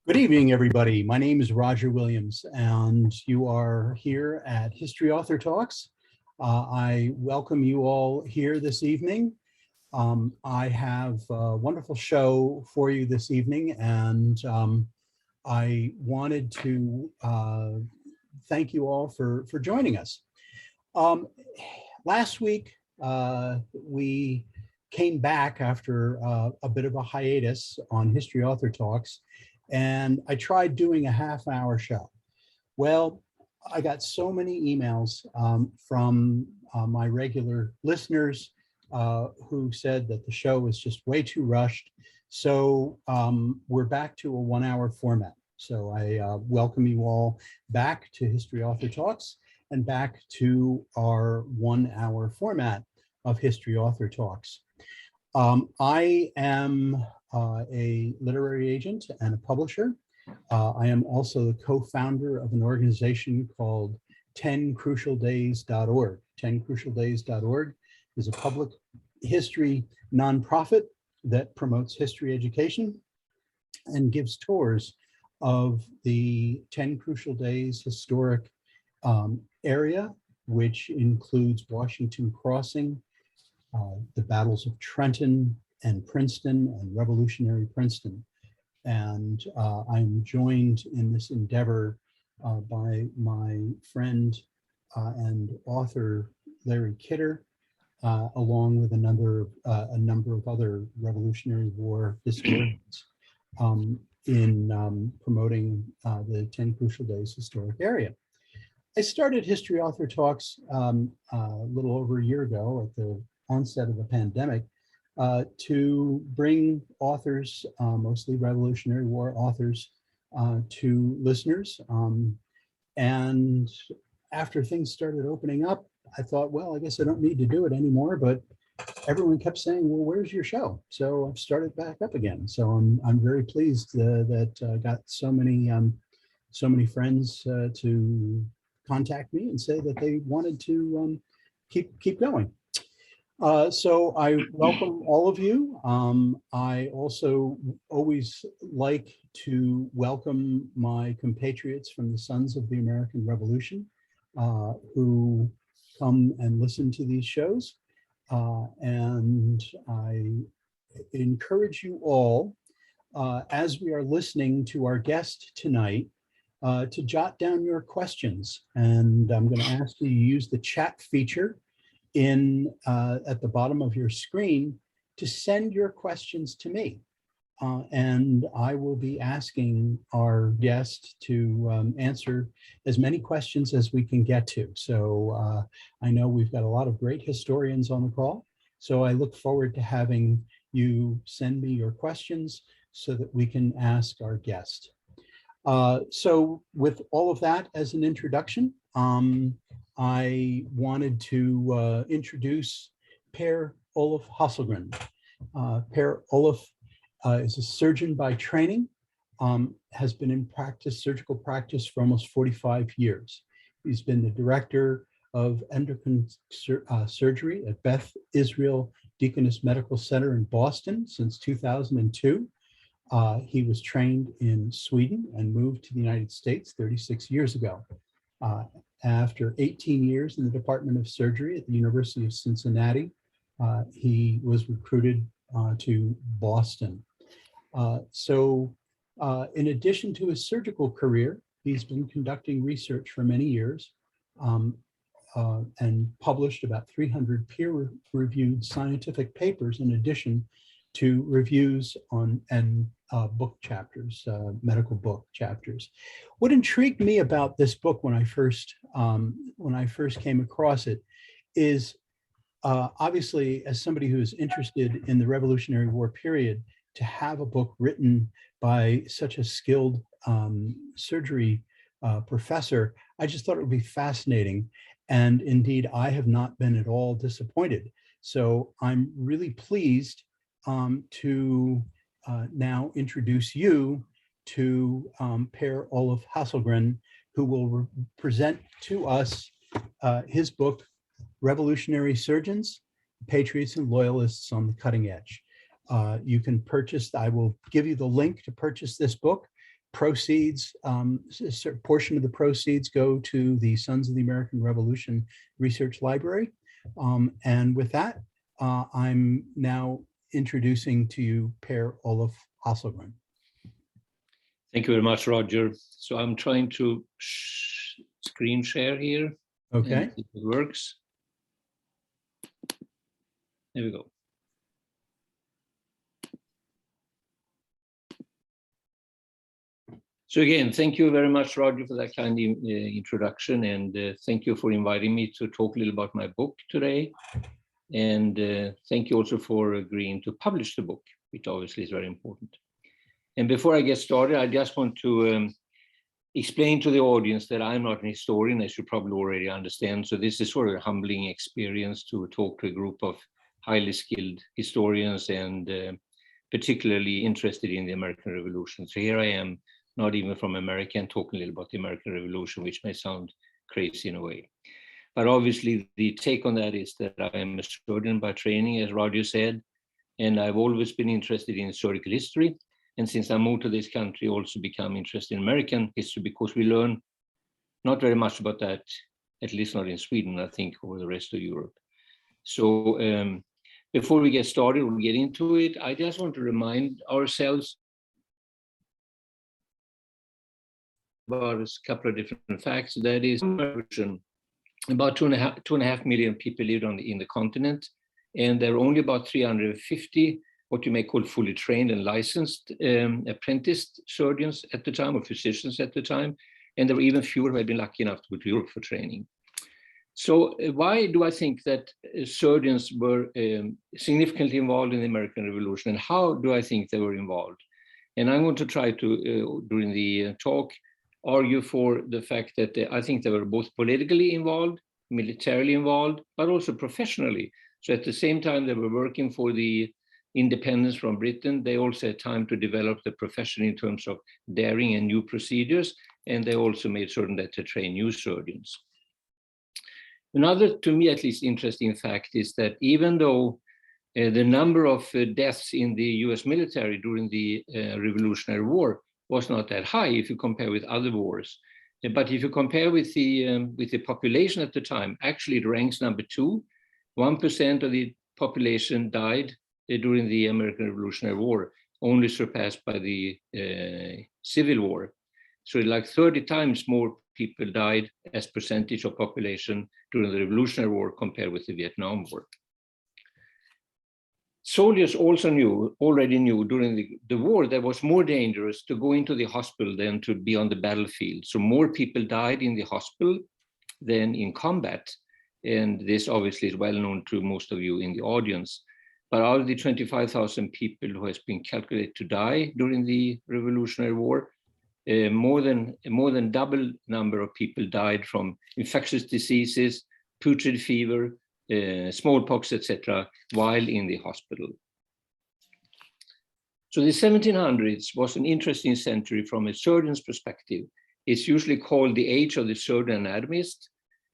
Good evening, everybody. My name is Roger Williams, and you are here at History Author Talks. I welcome you all here this evening. I have a wonderful show for you this evening, and I wanted to thank you all for joining us. Last week, we came back after a bit of a hiatus on History Author Talks, and I tried doing a half-hour show. Well, I got so many emails from my regular listeners who said that the show was just way too rushed. So we're back to a 1-hour format. So I welcome you all back to History Author Talks and back to our 1-hour format of History Author Talks. I am a literary agent and a publisher. I am also the co-founder of an organization called 10crucialdays.org. 10crucialdays.org is a public history nonprofit that promotes history education and gives tours of the 10 Crucial Days historic area, which includes Washington Crossing, the battles of Trenton and Princeton and Revolutionary Princeton. And I'm joined in this endeavor by my friend and author Larry Kidder, along with a number of other Revolutionary War historians in promoting the 10 Crucial Days historic area. I started History Author Talks a little over a year ago at the onset of the pandemic to bring authors, mostly Revolutionary War authors, to listeners. And after things started opening up, I thought, well, I guess I don't need to do it anymore, but everyone kept saying, well, where's your show? So I've started back up again. So I'm very pleased that I got so many friends to contact me and say that they wanted to keep going. So I welcome all of you. I also always like to welcome my compatriots from the Sons of the American Revolution who come and listen to these shows. And I encourage you all, as we are listening to our guest tonight, to jot down your questions. And I'm going to ask you to use the chat feature at the bottom of your screen to send your questions to me. And I will be asking our guest to answer as many questions as we can get to. So I know we've got a lot of great historians on the call. So I look forward to having you send me your questions so that we can ask our guest. So with all of that as an introduction, I wanted to introduce Per-Olof Hosselgren. Per-Olof is a surgeon by training, has been in surgical practice for almost 45 years. He's been the director of endocrine surgery at Beth Israel Deaconess Medical Center in Boston since 2002. He was trained in Sweden and moved to the United States 36 years ago. After 18 years in the Department of Surgery at the University of Cincinnati, he was recruited to Boston. In addition to his surgical career, he's been conducting research for many years and published about 300 peer-reviewed scientific papers in addition to reviews on book chapters, medical book chapters. What intrigued me about this book when I first came across it is obviously, as somebody who is interested in the Revolutionary War period, to have a book written by such a skilled surgery professor, I just thought it would be fascinating. And indeed, I have not been at all disappointed. So I'm really pleased to now introduce you to Per-Olof Hosselgren, who will present to us his book, Revolutionary Surgeons, Patriots and Loyalists on the Cutting Edge. You can purchase, I will give you the link to purchase this book proceeds, a certain portion of the proceeds go to the Sons of the American Revolution Research Library. And with that, I'm now introducing to you Per-Olof Hosselgren. Thank you very much, Roger. So I'm trying to screen share here. Okay. If it works. There we go. So again, thank you very much, Roger, for that kind introduction, and thank you for inviting me to talk a little about my book today. And thank you also for agreeing to publish the book, which obviously is very important. And before I get started, I just want to explain to the audience that I'm not an historian, as you probably already understand. So this is sort of a humbling experience to talk to a group of highly skilled historians and particularly interested in the American Revolution. So here I am, not even from America, and talking a little about the American Revolution, which may sound crazy in a way. But obviously the take on that is that I am a surgeon by training, as Roger said, and I've always been interested in surgical history. And since I moved to this country, also become interested in American history, because we learn not very much about that, at least not in Sweden, I think, or the rest of Europe. So before we get started, we'll get into it. I just want to remind ourselves about a couple of different facts. That is, about 2.5 million people lived in the continent, and there were only about 350 what you may call fully trained and licensed apprenticed surgeons at the time, or physicians at the time, and there were even fewer who had been lucky enough to go to Europe for training. So why do I think that surgeons were significantly involved in the American Revolution, and how do I think they were involved? And I'm going to try to, during the talk, argue for the fact that I think they were both politically involved, militarily involved, but also professionally. So at the same time they were working for the independence from Britain, they also had time to develop the profession in terms of daring and new procedures, and they also made certain that to train new surgeons. Another, to me at least, interesting fact is that even though the number of deaths in the US military during the Revolutionary War was not that high if you compare with other wars. But if you compare with the population at the time, actually it ranks number 2. 1% of the population died during the American Revolutionary War, only surpassed by the Civil War. So like 30 times more people died as percentage of population during the Revolutionary War compared with the Vietnam War. Soldiers also already knew during the war that it was more dangerous to go into the hospital than to be on the battlefield. So more people died in the hospital than in combat. And this obviously is well known to most of you in the audience. But out of the 25,000 people who has been calculated to die during the Revolutionary War, more than double number of people died from infectious diseases, putrid fever, smallpox, etc., while in the hospital. So the 1700s was an interesting century from a surgeon's perspective. It's usually called the age of the Southern Anatomist,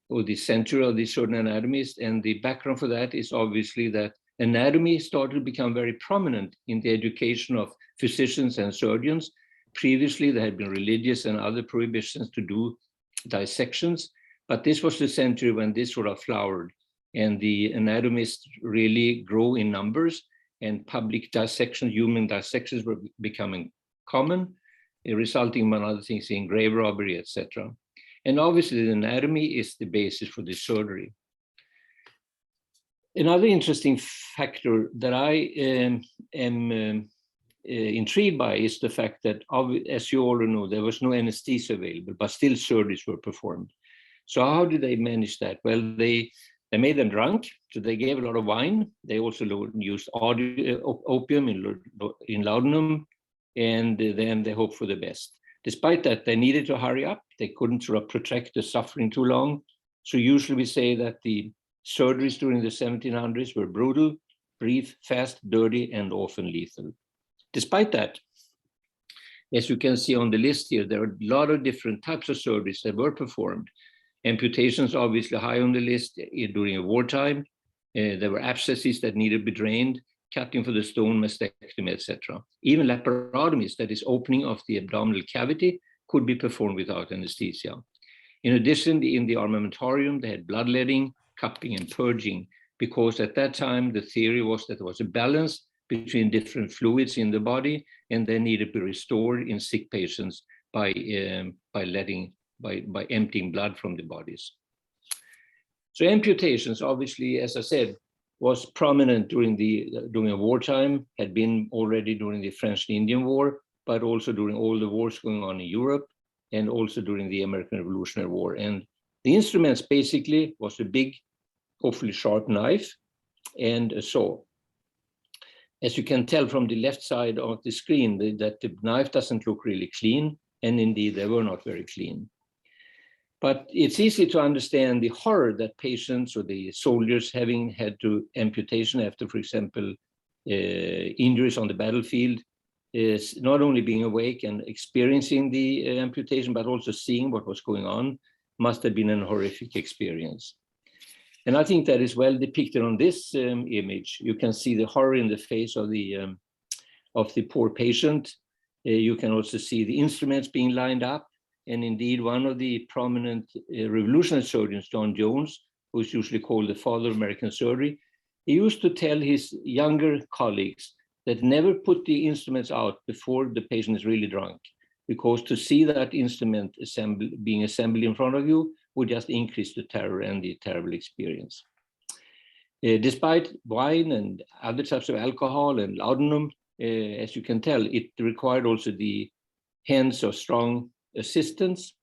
or the century of the Southern Anatomist, and the background for that is obviously that anatomy started to become very prominent in the education of physicians and surgeons. Previously, there had been religious and other prohibitions to do dissections, but this was the century when this sort of flowered, and the anatomists really grow in numbers, and public dissections, human dissections were becoming common, resulting among other things in grave robbery, etc. And obviously the anatomy is the basis for the surgery. Another interesting factor that I am intrigued by is the fact that, as you all know, there was no anesthesia available, but still surgeries were performed. So how did they manage that? Well, they made them drunk, so they gave a lot of wine. They also used opium in laudanum, and then they hoped for the best. Despite that, they needed to hurry up. They couldn't sort of protract the suffering too long. So usually we say that the surgeries during the 1700s were brutal, brief, fast, dirty, and often lethal. Despite that, as you can see on the list here, there are a lot of different types of surgeries that were performed. Amputations obviously high on the list during wartime. There were abscesses that needed to be drained. cutting for the stone, mastectomy, etc. Even laparotomies, that is opening of the abdominal cavity, could be performed without anesthesia. In addition, in the armamentarium, they had bloodletting, cupping, and purging, because at that time, the theory was that there was a balance between different fluids in the body, and they needed to be restored in sick patients by emptying blood from the bodies. So amputations, obviously, as I said, was prominent during wartime, had been already during the French and Indian War, but also during all the wars going on in Europe, and also during the American Revolutionary War. And the instruments basically was a big, hopefully sharp knife and a saw. As you can tell from the left side of the screen, that the knife doesn't look really clean, and indeed they were not very clean. But it's easy to understand the horror that patients or the soldiers having had to amputation after, for example, injuries on the battlefield, is not only being awake and experiencing the amputation, but also seeing what was going on, must have been an horrific experience. And I think that is well depicted on this image. You can see the horror in the face of the poor patient. You can also see the instruments being lined up. And indeed, one of the prominent revolutionary surgeons, John Jones, who is usually called the father of American surgery, he used to tell his younger colleagues that never put the instruments out before the patient is really drunk, because to see that instrument being assembled in front of you would just increase the terror and the terrible experience. Despite wine and other types of alcohol and laudanum, as you can tell, it required also the hands of strong assistance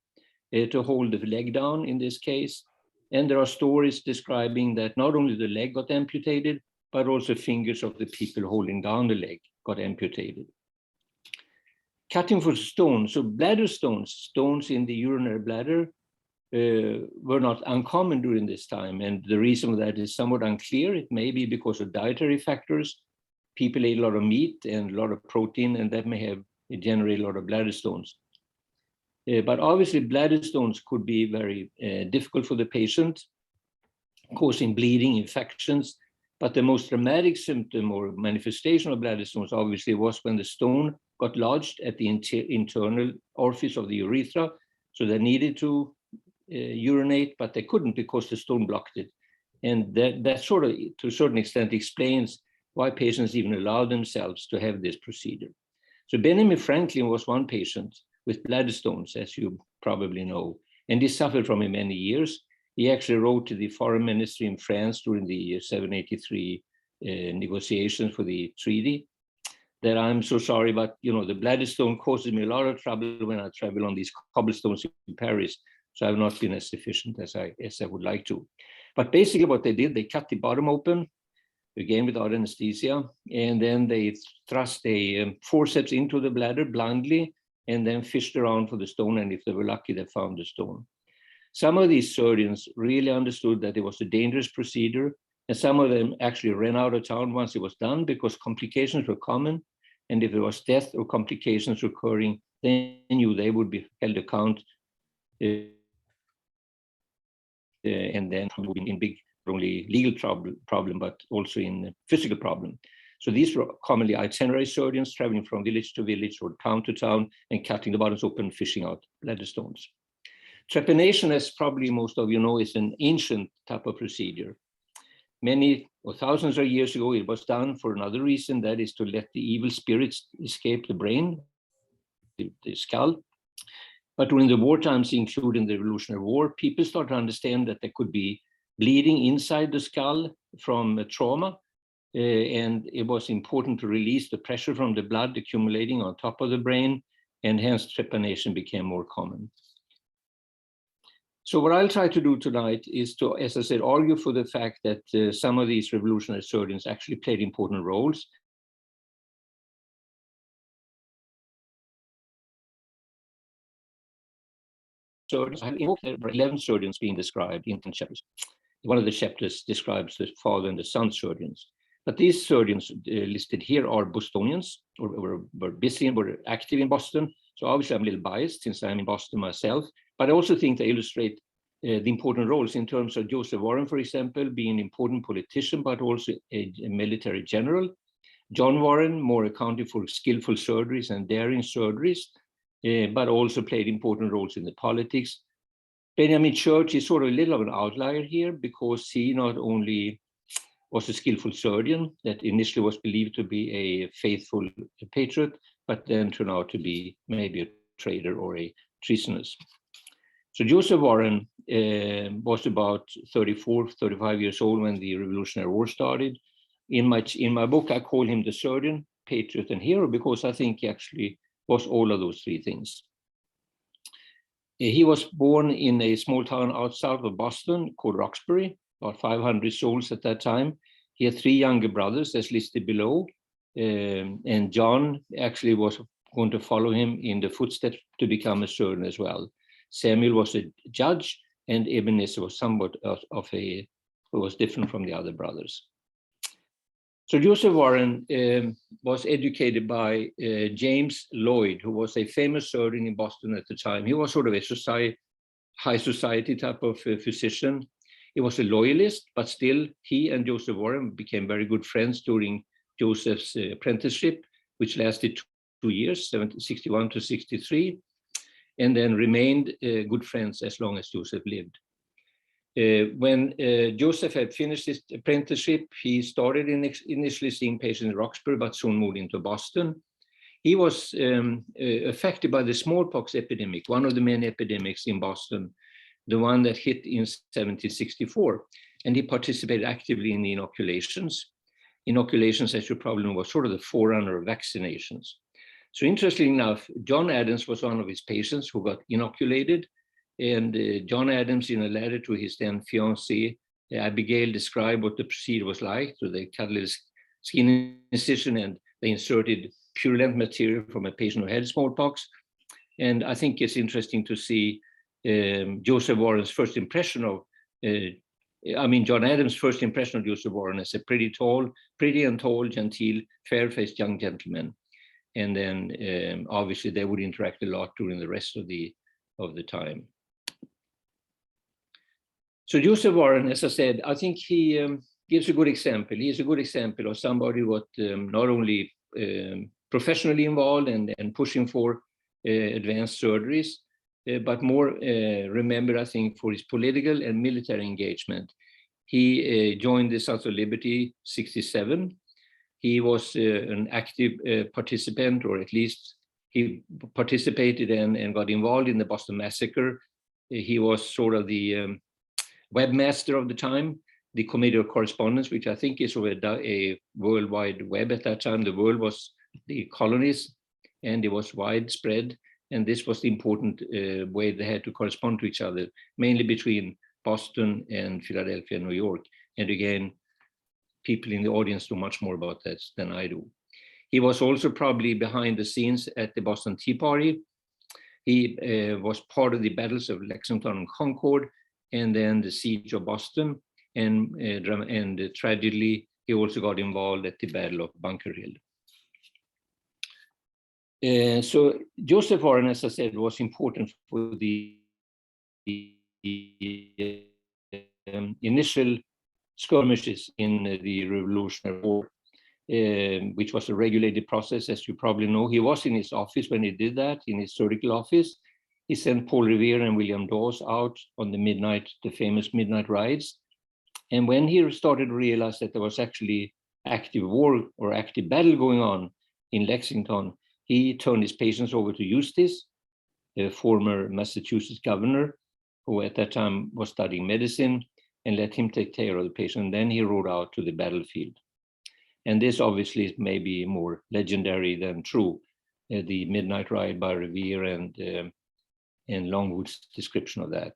to hold the leg down in this case. And there are stories describing that not only the leg got amputated, but also fingers of the people holding down the leg got amputated. Cutting for stones, so bladder stones, stones in the urinary bladder, were not uncommon during this time. And the reason for that is somewhat unclear. It may be because of dietary factors. People ate a lot of meat and a lot of protein, and that may have generated a lot of bladder stones. But obviously, bladder stones could be very difficult for the patient, causing bleeding, infections. But the most dramatic symptom or manifestation of bladder stones obviously was when the stone got lodged at the internal orifice of the urethra. So they needed to urinate, but they couldn't because the stone blocked it. And that sort of, to a certain extent, explains why patients even allow themselves to have this procedure. So Benjamin Franklin was one patient with bladder stones, as you probably know, and he suffered from it many years. He actually wrote to the foreign ministry in France during the 1783 negotiations for the treaty that I'm so sorry, but the bladder stone causes me a lot of trouble when I travel on these cobblestones in Paris. So I've not been as efficient as I would like to. But basically what they did, they cut the bottom open, again without anesthesia, and then they thrust a forceps into the bladder blindly, and then fished around for the stone, and if they were lucky, they found the stone. Some of these surgeons really understood that it was a dangerous procedure, and some of them actually ran out of town once it was done because complications were common, and if there was death or complications occurring, they knew they would be held account, and then in big, not only legal problem, but also in physical problem. So these were commonly itinerary surgeons traveling from village to village or town to town and cutting the bottoms open, fishing out bladder stones. Trepanation, as probably most of you know, is an ancient type of procedure. Many or thousands of years ago, it was done for another reason, that is to let the evil spirits escape the brain, the skull. But during the war times, including the Revolutionary War, people started to understand that there could be bleeding inside the skull from trauma. And it was important to release the pressure from the blood accumulating on top of the brain, and hence trepanation became more common. So what I'll try to do tonight is to, as I said, argue for the fact that some of these revolutionary surgeons actually played important roles. Surgeons, there were 11 surgeons being described in 10 chapters. One of the chapters describes the father and the son surgeons. But these surgeons listed here are Bostonians, or were busy and were active in Boston. So obviously I'm a little biased since I'm in Boston myself, but I also think they illustrate the important roles in terms of Joseph Warren, for example, being an important politician, but also a military general. John Warren, more accounting for skillful surgeries and daring surgeries, but also played important roles in the politics. Benjamin Church is sort of a little of an outlier here because he not only was a skillful surgeon that initially was believed to be a faithful patriot, but then turned out to be maybe a traitor or a treasonous. So Joseph Warren was about 34, 35 years old when the Revolutionary War started. In my book, I call him the surgeon, patriot, and hero because I think he actually was all of those three things. He was born in a small town outside of Boston called Roxbury, about 500 souls at that time. He had three younger brothers, as listed below, and John actually was going to follow him in the footsteps to become a surgeon as well. Samuel was a judge, and Ebenezer was somewhat who was different from the other brothers. So Joseph Warren was educated by James Lloyd, who was a famous surgeon in Boston at the time. He was sort of a high society type of physician. He was a loyalist, but still he and Joseph Warren became very good friends during Joseph's apprenticeship, which lasted 2 years, 61 to 63, and then remained good friends as long as Joseph lived. When Joseph had finished his apprenticeship, he started initially seeing patients in Roxbury, but soon moved into Boston. He was affected by the smallpox epidemic, one of the many epidemics in Boston, the one that hit in 1764, and he participated actively in the inoculations. Inoculations, as you probably know, was sort of the forerunner of vaccinations. So interestingly enough, John Adams was one of his patients who got inoculated, and John Adams, in a letter to his then fiancée, Abigail, described what the procedure was like. So they cut a little skin incision and they inserted purulent material from a patient who had smallpox. And I think it's interesting to see Joseph Warren's first impression of, John Adams' first impression of Joseph Warren as a pretty and tall, genteel, fair-faced young gentleman. And then obviously they would interact a lot during the rest of the time. So Joseph Warren, as I said, I think he gives a good example. He is a good example of somebody who was not only professionally involved and pushing for advanced surgeries, but more remembered, I think, for his political and military engagement. He joined the Sons of Liberty 67. He was an active participant, or at least he participated and got involved in the Boston Massacre. He was sort of the webmaster of the time, the Committee of Correspondence, which I think is sort of a worldwide web at that time. The world was the colonies, and it was widespread. And this was the important way they had to correspond to each other, mainly between Boston and Philadelphia and New York. And again, people in the audience know much more about that than I do. He was also probably behind the scenes at the Boston Tea Party. He was part of the battles of Lexington and Concord, and then the siege of Boston. And tragically, he also got involved at the Battle of Bunker Hill. So Joseph Warren, as I said, was important for the initial skirmishes in the Revolutionary War, which was a regulated process, as you probably know. He was in his office when he did that, in his surgical office. He sent Paul Revere and William Dawes out on the famous midnight rides. And when he started to realize that there was actually active war or active battle going on in Lexington, he turned his patients over to Eustis, the former Massachusetts governor, who at that time was studying medicine, and let him take care of the patient. And then he rode out to the battlefield. And this obviously is maybe more legendary than true, the midnight ride by Revere and Longwood's description of that.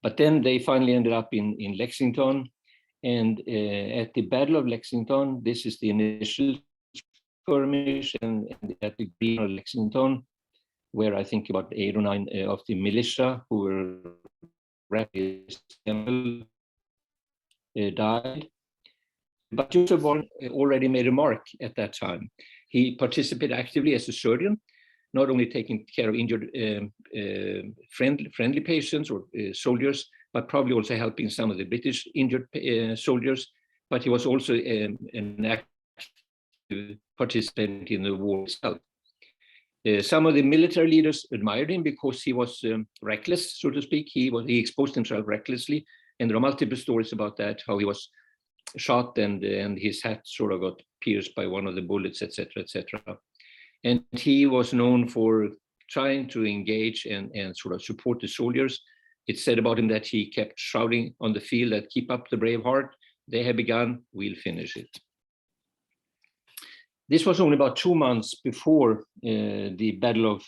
But then they finally ended up in Lexington. And at the Battle of Lexington, this is the initial skirmish, and at the Green of Lexington, where I think about 8 or 9 of the militia who were rapidly died. But Joseph Warren already made a mark at that time. He participated actively as a surgeon, not only taking care of injured friendly patients or soldiers, but probably also helping some of the British injured soldiers. But he was also an active participant in the war itself. Some of the military leaders admired him because he was reckless, so to speak. He exposed himself recklessly, and there are multiple stories about that, how he was shot and his hat sort of got pierced by one of the bullets, etc., etc. And he was known for trying to engage and sort of support the soldiers. It's said about him that he kept shouting on the field that keep up the brave heart. They have begun, we'll finish it. This was only about 2 months before the Battle of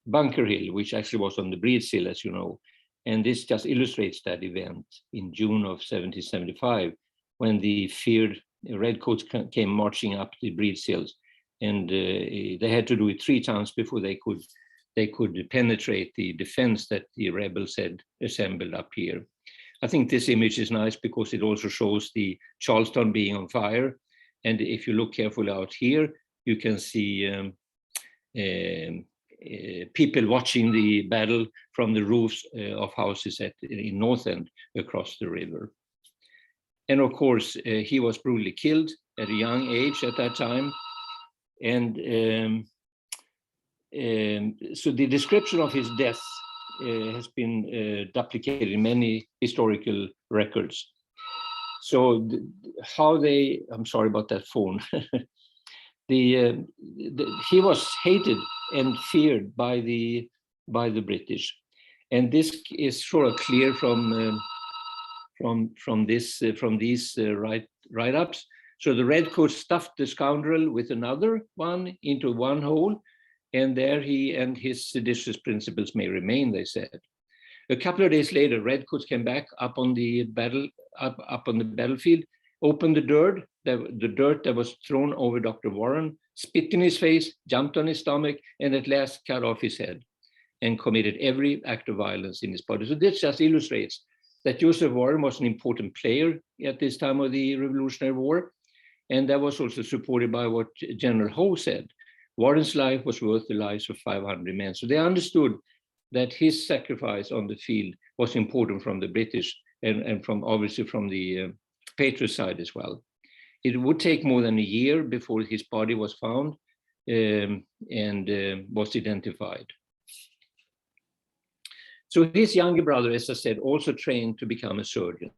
Bunker Hill, which actually was on the Breeds Hill, as you know. And this just illustrates that event in June of 1775, when the feared redcoats came marching up the Breeds Hills. And they had to do it 3 times before they could penetrate the defense that the rebels had assembled up here. I think this image is nice because it also shows the Charleston being on fire. And if you look carefully out here, you can see people watching the battle from the roofs of houses in North End across the river. And of course, he was brutally killed at a young age at that time. And so the description of his death has been duplicated in many historical records. So I'm sorry about that phone. He was hated and feared by the British, and this is sort of clear from these write-ups. So the redcoats stuffed the scoundrel with another one into one hole, and there he and his seditious principles may remain, they said. A couple of days later, redcoats came back up on the battlefield, opened the dirt that was thrown over Dr. Warren, spit in his face, jumped on his stomach, and at last cut off his head and committed every act of violence in his body. So this just illustrates that Joseph Warren was an important player at this time of the Revolutionary War. And that was also supported by what General Howe said. Warren's life was worth the lives of 500 men. So they understood that his sacrifice on the field was important from the British and from obviously from the Patriot side as well. It would take more than a year before his body was found and was identified. So his younger brother, as I said, also trained to become a surgeon.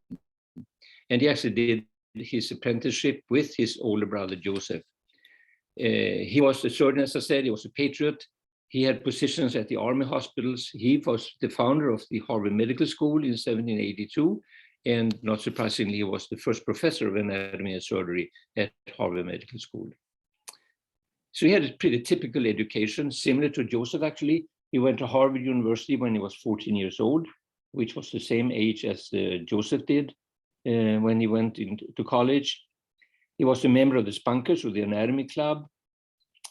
And he actually did his apprenticeship with his older brother, Joseph. He was a surgeon, as I said, he was a patriot. He had positions at the army hospitals. He was the founder of the Harvard Medical School in 1782. And not surprisingly, he was the first professor of anatomy and surgery at Harvard Medical School. So he had a pretty typical education, similar to Joseph, actually. He went to Harvard University when he was 14 years old, which was the same age as Joseph did when he went into college. He was a member of the Spunkers, or the Anatomy Club,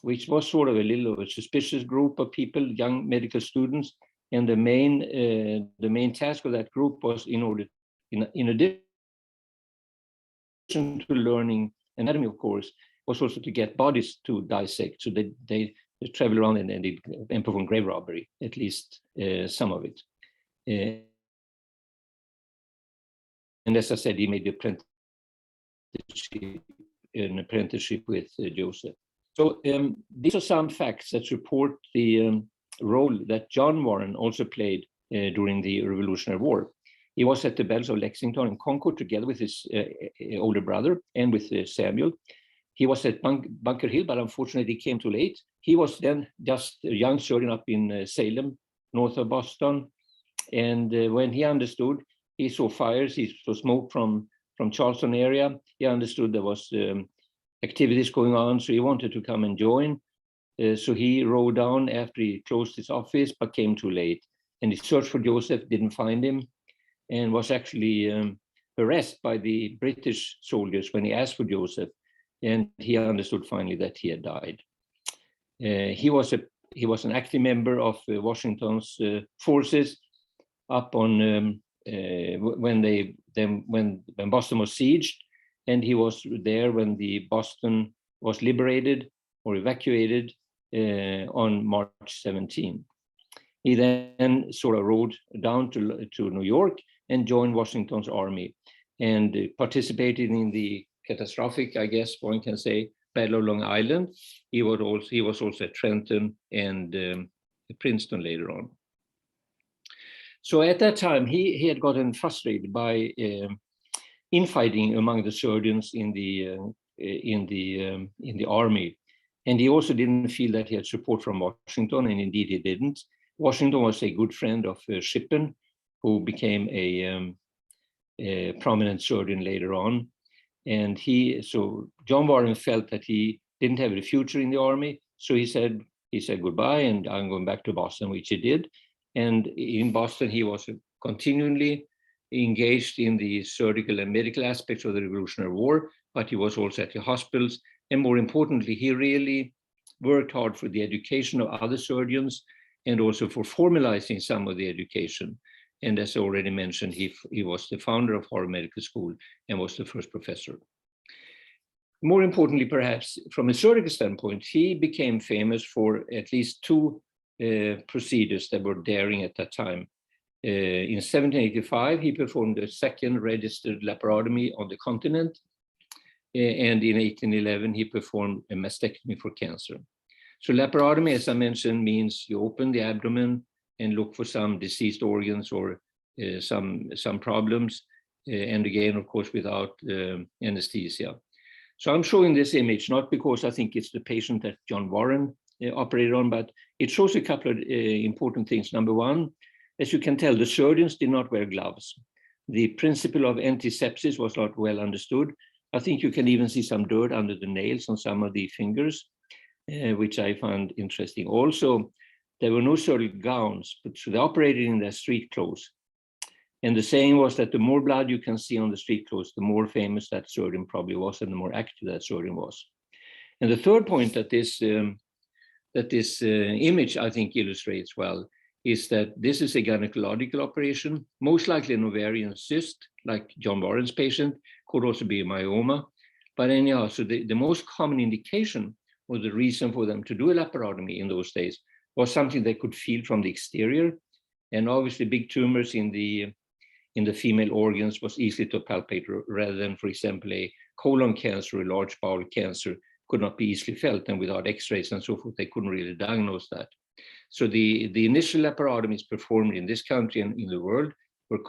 which was sort of a little of a suspicious group of people, young medical students. And the main task of that group was, in addition to learning anatomy, of course, was also to get bodies to dissect. So they travel around and perform grave robbery, at least some of it. And as I said, he made an apprenticeship with Joseph. So these are some facts that support the role that John Warren also played during the Revolutionary War. He was at the battles of Lexington and Concord together with his older brother and with Samuel. He was at Bunker Hill, but unfortunately he came too late. He was then just a young surgeon up in Salem, north of Boston. And when he understood, he saw fires, he saw smoke from Charleston area. He understood there was activities going on, so he wanted to come and join. So he rode down after he closed his office, but came too late. And he searched for Joseph, didn't find him, and was actually harassed by the British soldiers when he asked for Joseph. And he understood finally that he had died. He was an active member of Washington's forces up on when Boston was sieged, and he was there when the Boston was liberated or evacuated on March 17. He then sort of rode down to New York and joined Washington's army and participated in the catastrophic, I guess one can say, Battle of Long Island. He was also at Trenton and Princeton later on. So at that time, he had gotten frustrated by infighting among the surgeons in the army, and he also didn't feel that he had support from Washington, and indeed he didn't. Washington was a good friend of Shippen, who became a prominent surgeon later on, and so John Warren felt that he didn't have a future in the army, so he said goodbye, and I'm going back to Boston, which he did. And in Boston, he was continually engaged in the surgical and medical aspects of the Revolutionary War, but he was also at the hospitals. And more importantly, he really worked hard for the education of other surgeons and also for formalizing some of the education. And as I already mentioned, he was the founder of Harvard Medical School and was the first professor. More importantly, perhaps, from a surgical standpoint, he became famous for at least two procedures that were daring at that time. In 1785, he performed the second registered laparotomy on the continent. And in 1811, he performed a mastectomy for cancer. So laparotomy, as I mentioned, means you open the abdomen and look for some diseased organs or some problems. And again, of course, without anesthesia. So I'm showing this image, not because I think it's the patient that John Warren operated on, but it shows a couple of important things. Number one, as you can tell, the surgeons did not wear gloves. The principle of antisepsis was not well understood. I think you can even see some dirt under the nails on some of the fingers, which I found interesting. Also, there were no surgical gowns, but so they operated in their street clothes. And the saying was that the more blood you can see on the street clothes, the more famous that surgeon probably was and the more active that surgeon was. And the third point that this image, I think, illustrates well is that this is a gynecological operation, most likely an ovarian cyst, like John Warren's patient, could also be a myoma. But anyhow, so the most common indication or the reason for them to do a laparotomy in those days was something they could feel from the exterior. And obviously big tumors in the female organs was easy to palpate rather than, for example, a colon cancer or a large bowel cancer could not be easily felt, and without x-rays and so forth, they couldn't really diagnose that. So the initial laparotomies performed in this country and in the world were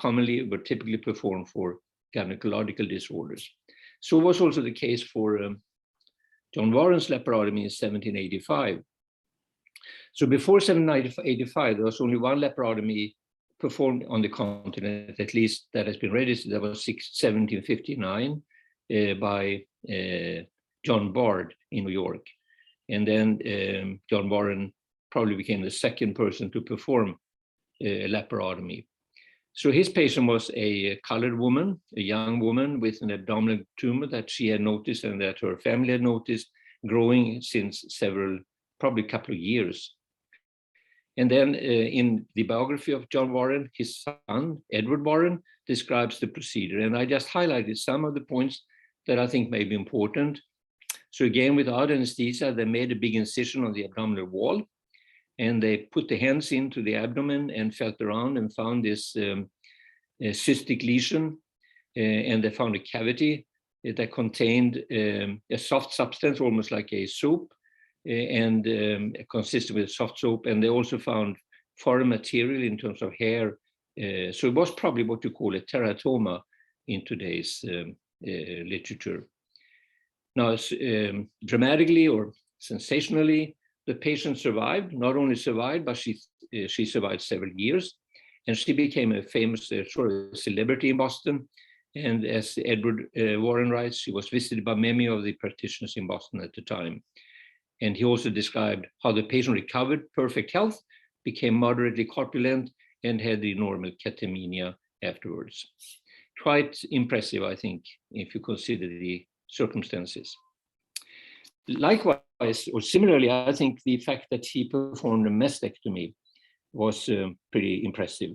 typically performed for gynecological disorders. So was also the case for John Warren's laparotomy in 1785. So before 1785, there was only one laparotomy performed on the continent, at least that has been registered. That was 1759 by John Bard in New York. And then John Warren probably became the second person to perform a laparotomy. So his patient was a colored woman, a young woman with an abdominal tumor that she had noticed and that her family had noticed growing since probably a couple of years. And then in the biography of John Warren, his son, Edward Warren, describes the procedure. And I just highlighted some of the points that I think may be important. So again, without anesthesia, they made a big incision on the abdominal wall, and they put the hands into the abdomen and felt around and found this cystic lesion, and they found a cavity that contained a soft substance, almost like a soap, and consisted with soft soap. And they also found foreign material in terms of hair. So it was probably what you call a teratoma in today's literature. Now, dramatically or sensationally, the patient survived, not only survived, but she survived several years. And she became a famous sort of celebrity in Boston. And as Edward Warren writes, she was visited by many of the practitioners in Boston at the time. And he also described how the patient recovered perfect health, became moderately corpulent, and had the normal catamenia afterwards. Quite impressive, I think, if you consider the circumstances. Likewise, or similarly, I think the fact that he performed a mastectomy was pretty impressive.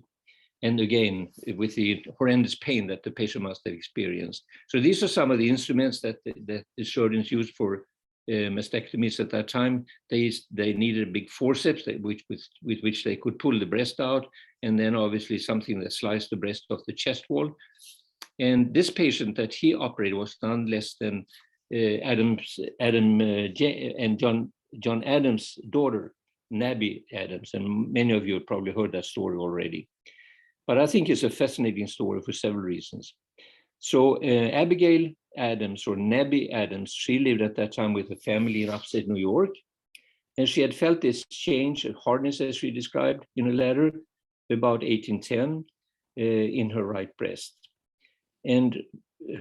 And again, with the horrendous pain that the patient must have experienced. So these are some of the instruments that the surgeons used for mastectomies at that time. They needed a big forceps with which they could pull the breast out, and then obviously something that sliced the breast off the chest wall. And this patient that he operated was none less than Adam and John Adams' daughter, Nabby Adams. And many of you have probably heard that story already. But I think it's a fascinating story for several reasons. So Abigail Adams, or Nabby Adams, she lived at that time with a family in upstate New York. And she had felt this change, hardness, as she described in a letter, about 1810 in her right breast. And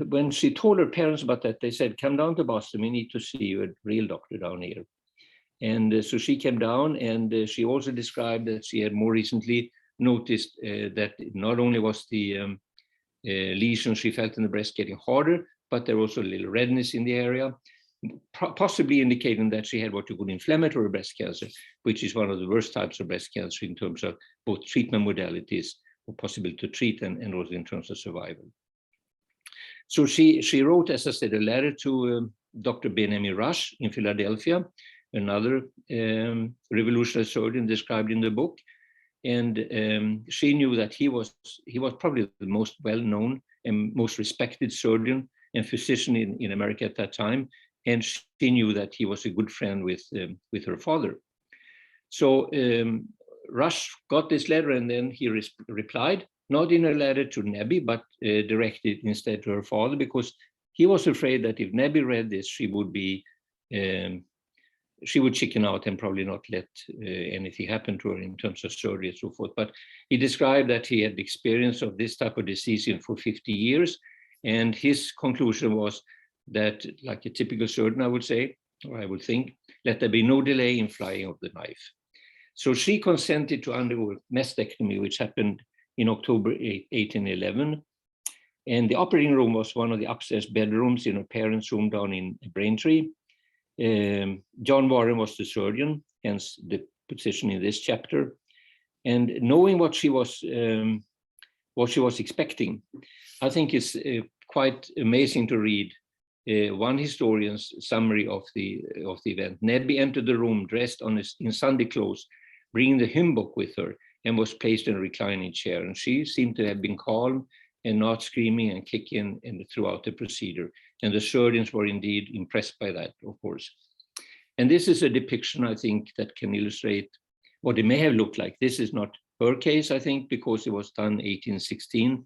when she told her parents about that, they said, come down to Boston, we need to see you, a real doctor down here. And so she came down, and she also described that she had more recently noticed that not only was the lesion she felt in the breast getting harder, but there was also a little redness in the area, possibly indicating that she had what you call inflammatory breast cancer, which is one of the worst types of breast cancer in terms of both treatment modalities, or possible to treat, and also in terms of survival. So she wrote, as I said, a letter to Dr. Benjamin Rush in Philadelphia, another revolutionary surgeon described in the book. And she knew that he was probably the most well-known and most respected surgeon and physician in America at that time. And she knew that he was a good friend with her father. So Rush got this letter, and then he replied, not in a letter to Nabby, but directed instead to her father, because he was afraid that if Nabby read this, she would chicken out and probably not let anything happen to her in terms of surgery and so forth. But he described that he had experience of this type of disease for 50 years. And his conclusion was that, like a typical surgeon, I would say, or I would think, let there be no delay in flying of the knife. So she consented to undergo mastectomy, which happened in October 1811. And the operating room was one of the upstairs bedrooms in her parents' room down in Braintree. John Warren was the surgeon, hence the position in this chapter. And knowing what she was expecting, I think it's quite amazing to read one historian's summary of the event. Nabby entered the room dressed in Sunday clothes, bringing the hymn book with her, and was placed in a reclining chair. And she seemed to have been calm and not screaming and kicking throughout the procedure. And the surgeons were indeed impressed by that, of course. And this is a depiction, I think, that can illustrate what it may have looked like. This is not her case, I think, because it was done 1816,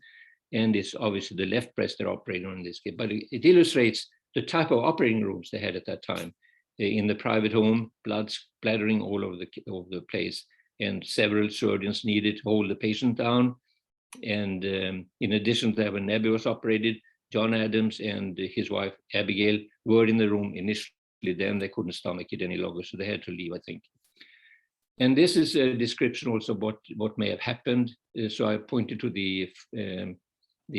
and it's obviously the left breast they're operating on in this case. But it illustrates the type of operating rooms they had at that time. In the private home, blood splattering all over the place, and several surgeons needed to hold the patient down. And in addition to that, when Nabby was operated, John Adams and his wife Abigail were in the room initially. Then they couldn't stomach it any longer, so they had to leave, I think. And this is a description also of what may have happened. So I pointed to the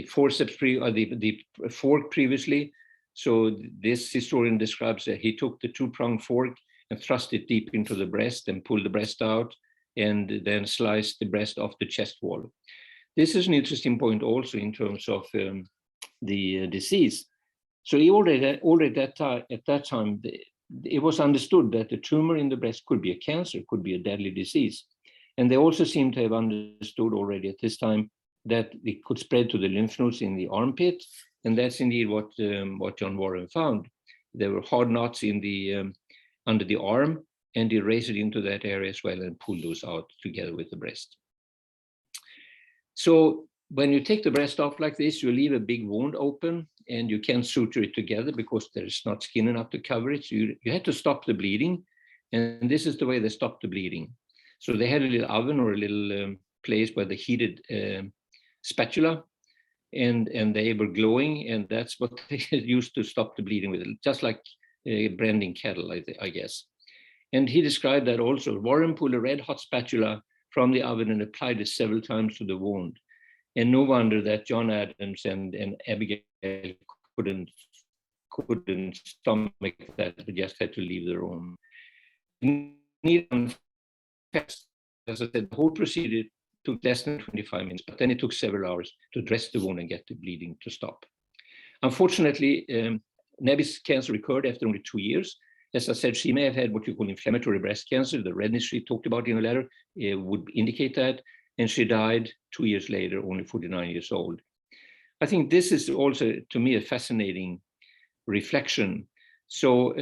forceps the fork previously. So this historian describes that he took the two-pronged fork and thrust it deep into the breast and pulled the breast out, and then sliced the breast off the chest wall. This is an interesting point also in terms of the disease. So already at that time, it was understood that the tumor in the breast could be a cancer, could be a deadly disease. And they also seem to have understood already at this time that it could spread to the lymph nodes in the armpit. And that's indeed what John Warren found. There were hard knots in under the arm, and he raised it into that area as well and pulled those out together with the breast. So when you take the breast off like this, you leave a big wound open, and you can't suture it together because there's not skin enough to cover it. So you had to stop the bleeding, and this is the way they stopped the bleeding. So they had a little oven or a little place where they heated spatula, and they were glowing, and that's what they used to stop the bleeding with, just like branding cattle, I guess. And he described that also. Warren pulled a red hot spatula from the oven and applied it several times to the wound. And no wonder that John Adams and Abigail couldn't stomach that, they just had to leave the room. As I said, the whole procedure took less than 25 minutes, but then it took several hours to dress the wound and get the bleeding to stop. Unfortunately, Nabby's cancer recurred after only 2 years. As I said, she may have had what you call inflammatory breast cancer. The redness she talked about in the letter would indicate that. And she died 2 years later, only 49 years old. I think this is also, to me, a fascinating reflection. So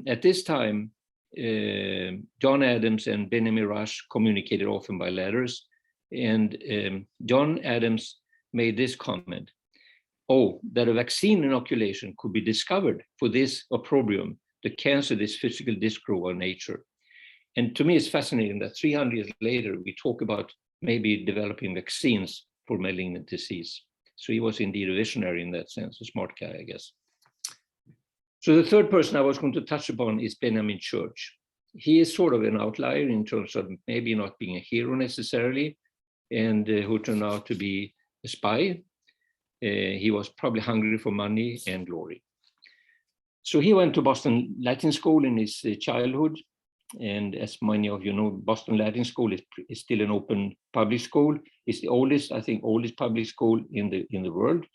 at this time, John Adams and Benjamin Rush communicated often by letters. And John Adams made this comment: oh, that a vaccine inoculation could be discovered for this opprobrium, the cancer, this physical discord of nature. And to me, it's fascinating that 300 years later, we talk about maybe developing vaccines for malignant disease. So he was indeed a visionary in that sense, a smart guy, I guess. So the third person I was going to touch upon is Benjamin Church. He is sort of an outlier in terms of maybe not being a hero necessarily, and who turned out to be a spy. He was probably hungry for money and glory. So he went to Boston Latin School in his childhood. And as many of you know, Boston Latin School is still an open public school. It's the oldest, I think, oldest public school in the world,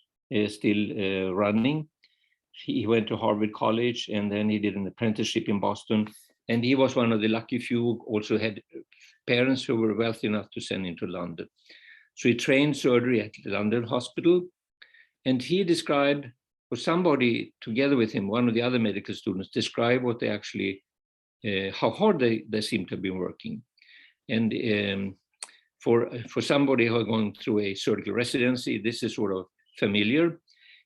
still running. He went to Harvard College, and then he did an apprenticeship in Boston. And he was one of the lucky few who also had parents who were wealthy enough to send him to London. So he trained surgery at the London Hospital. And he described, or somebody together with him, one of the other medical students, described what they actually, how hard they seem to have been working. And for somebody who had gone through a surgical residency, this is sort of familiar.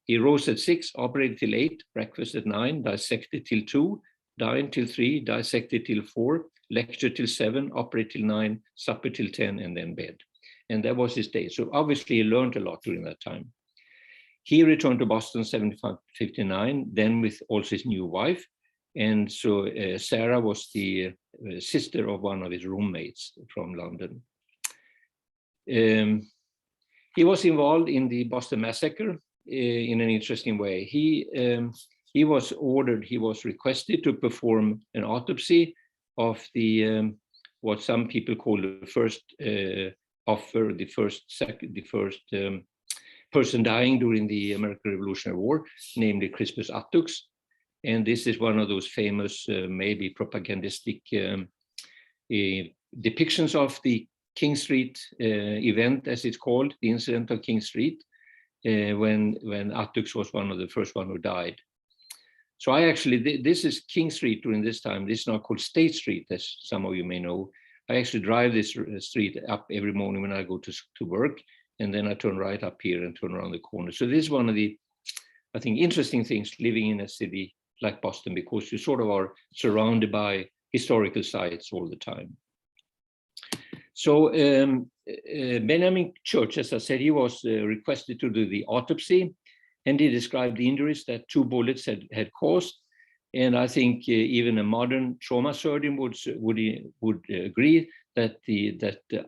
He rose at 6, operated till 8, breakfast at 9, dissected till 2, dined till 3, dissected till 4, lectured till 7, operated till 9, supper till 10, and then bed. And that was his day. So obviously he learned a lot during that time. He returned to Boston 1959, then with also his new wife. And so Sarah was the sister of one of his roommates from London. He was involved in the Boston Massacre in an interesting way. He was ordered, he was requested to perform an autopsy of the what some people call the first offer, the first person dying during the American Revolutionary War, namely Crispus Attucks. And this is one of those famous, maybe propagandistic depictions of the King Street event, as it's called, the incident of King Street, when Attucks was one of the first one who died. So I actually, this is King Street during this time. This is now called State Street, as some of you may know. I actually drive this street up every morning when I go to work, and then I turn right up here and turn around the corner. So this is one of the, I think, interesting things living in a city like Boston, because you sort of are surrounded by historical sites all the time. So Benjamin Church, as I said, he was requested to do the autopsy, and he described the injuries that 2 bullets had caused. And I think even a modern trauma surgeon would agree that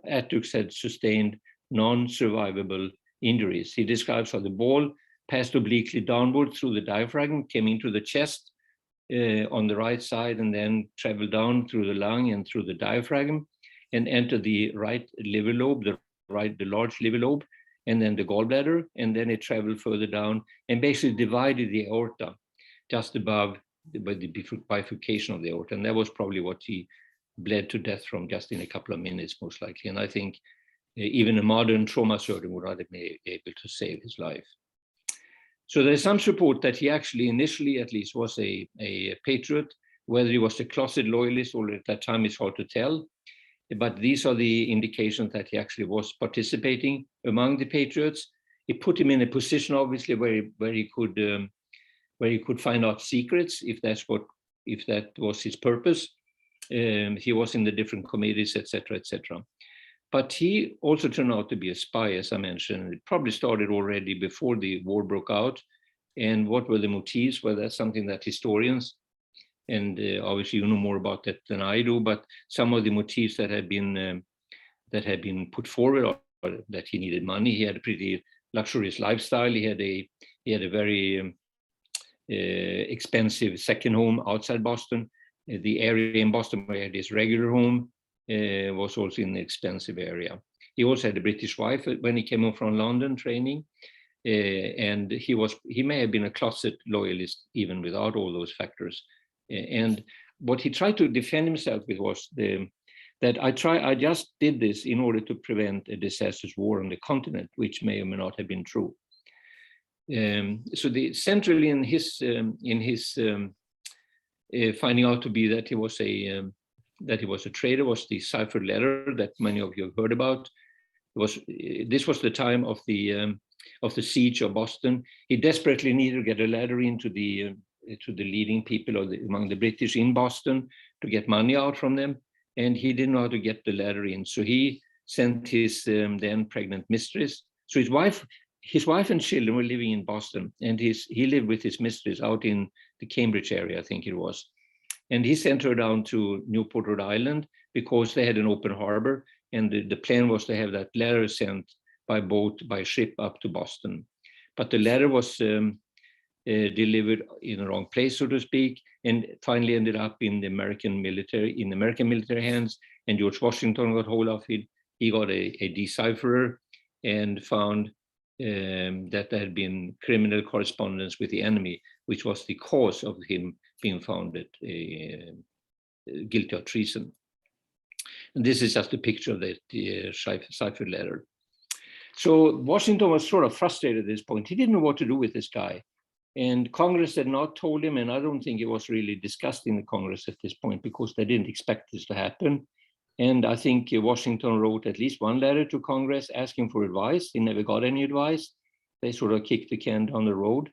Attucks had sustained non-survivable injuries. He describes how the ball passed obliquely downward through the diaphragm, came into the chest on the right side, and then traveled down through the lung and through the diaphragm, and entered the right liver lobe, the large liver lobe, and then the gallbladder, and then it traveled further down and basically divided the aorta just above the bifurcation of the aorta. And that was probably what he bled to death from just in a couple of minutes, most likely. And I think even a modern trauma surgeon would not have been able to save his life. So there's some support that he actually initially at least was a patriot. Whether he was a closet loyalist or at that time is hard to tell. But these are the indications that he actually was participating among the patriots. It put him in a position, obviously, where he could find out secrets, if that was his purpose. He was in the different committees, etc., etc. But he also turned out to be a spy, as I mentioned. It probably started already before the war broke out. And what were the motives? Well, that's something that historians, and obviously you know more about that than I do, but some of the motives that had been put forward are that he needed money. He had a pretty luxurious lifestyle. He had a very expensive second home outside Boston. The area in Boston where he had his regular home was also in an expensive area. He also had a British wife when he came home from London training, and he may have been a closet loyalist even without all those factors. And what he tried to defend himself with was that I just did this in order to prevent a disastrous war on the continent, which may or may not have been true. So the centrally in his finding out to be that he was a traitor was the Cipher Letter that many of you have heard about. This was the time of the siege of Boston. He desperately needed to get a letter into the leading people among the British in Boston to get money out from them, and he didn't know how to get the letter in. So he sent his then pregnant mistress. So his wife and children were living in Boston, and he lived with his mistress out in the Cambridge area, I think it was. And he sent her down to Newport, Rhode Island, because they had an open harbor, and the plan was to have that letter sent by boat, by ship up to Boston. But the letter was delivered in the wrong place, so to speak, and finally ended up in the American military hands. And George Washington got hold of it. He got a decipherer and found that there had been criminal correspondence with the enemy, which was the cause of him being found guilty of treason. And this is just a picture of the Cipher Letter. So Washington was sort of frustrated at this point. He didn't know what to do with this guy. And Congress had not told him, and I don't think it was really discussed in the Congress at this point because they didn't expect this to happen. And I think Washington wrote at least one letter to Congress asking for advice. He never got any advice. They sort of kicked the can down the road.